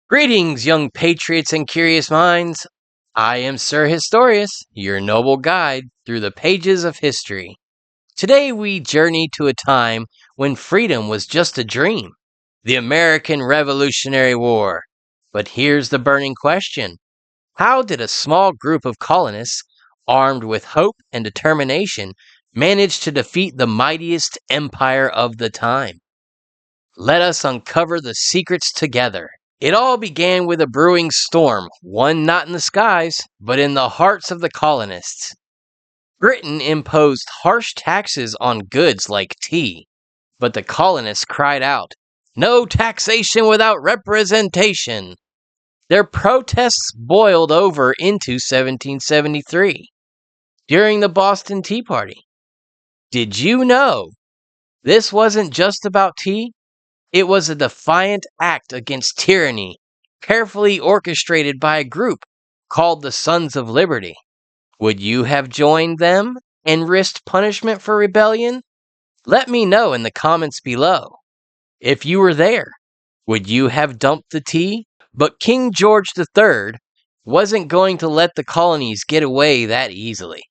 Greetings, young patriots and curious minds. I am Sir Historius, your noble guide through the pages of history. Today we journey to a time when freedom was just a dream, the American Revolutionary War. But here's the burning question. How did a small group of colonists, armed with hope and determination, manage to defeat the mightiest empire of the time? Let us uncover the secrets together. It all began with a brewing storm, one not in the skies, but in the hearts of the colonists. Britain imposed harsh taxes on goods like tea, but the colonists cried out, "No taxation without representation!" Their protests boiled over into 1773, during the Boston Tea Party. Did you know this wasn't just about tea? It was a defiant act against tyranny, carefully orchestrated by a group called the Sons of Liberty. Would you have joined them and risked punishment for rebellion? Let me know in the comments below. If you were there, would you have dumped the tea? But King George III wasn't going to let the colonies get away that easily.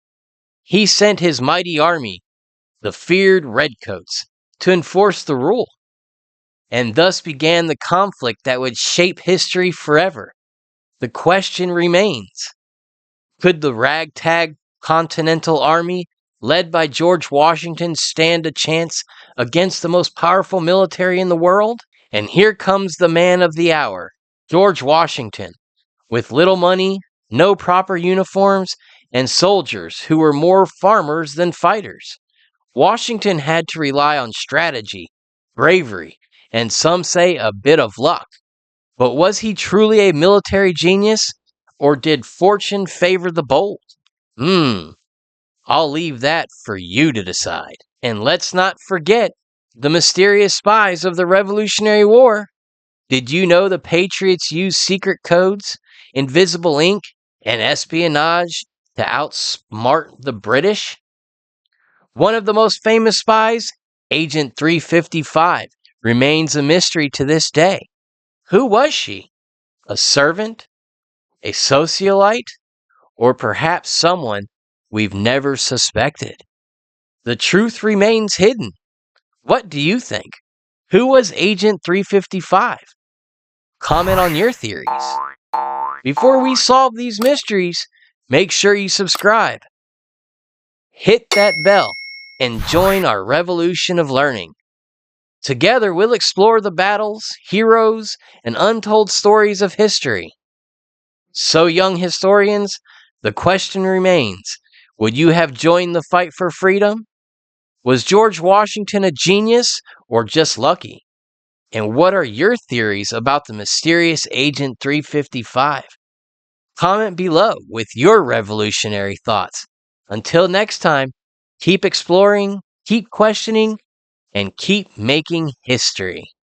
He sent his mighty army, the feared Redcoats, to enforce the rule. And thus began the conflict that would shape history forever. The question remains, could the ragtag Continental Army, led by George Washington, stand a chance against the most powerful military in the world? And here comes the man of the hour, George Washington, with little money, no proper uniforms, and soldiers who were more farmers than fighters. Washington had to rely on strategy, bravery, and some say a bit of luck. But was he truly a military genius, or did fortune favor the bold? I'll leave that for you to decide. And let's not forget the mysterious spies of the Revolutionary War. Did you know the Patriots used secret codes, invisible ink, and espionage to outsmart the British? One of the most famous spies, Agent 355, remains a mystery to this day. Who was she? A servant? A socialite? Or perhaps someone we've never suspected? The truth remains hidden. What do you think? Who was Agent 355? Comment on your theories. Before we solve these mysteries, make sure you subscribe. Hit that bell and join our revolution of learning. Together, we'll explore the battles, heroes, and untold stories of history. So, young historians, the question remains, would you have joined the fight for freedom? Was George Washington a genius or just lucky? And what are your theories about the mysterious Agent 355? Comment below with your revolutionary thoughts. Until next time, keep exploring, keep questioning, and keep making history.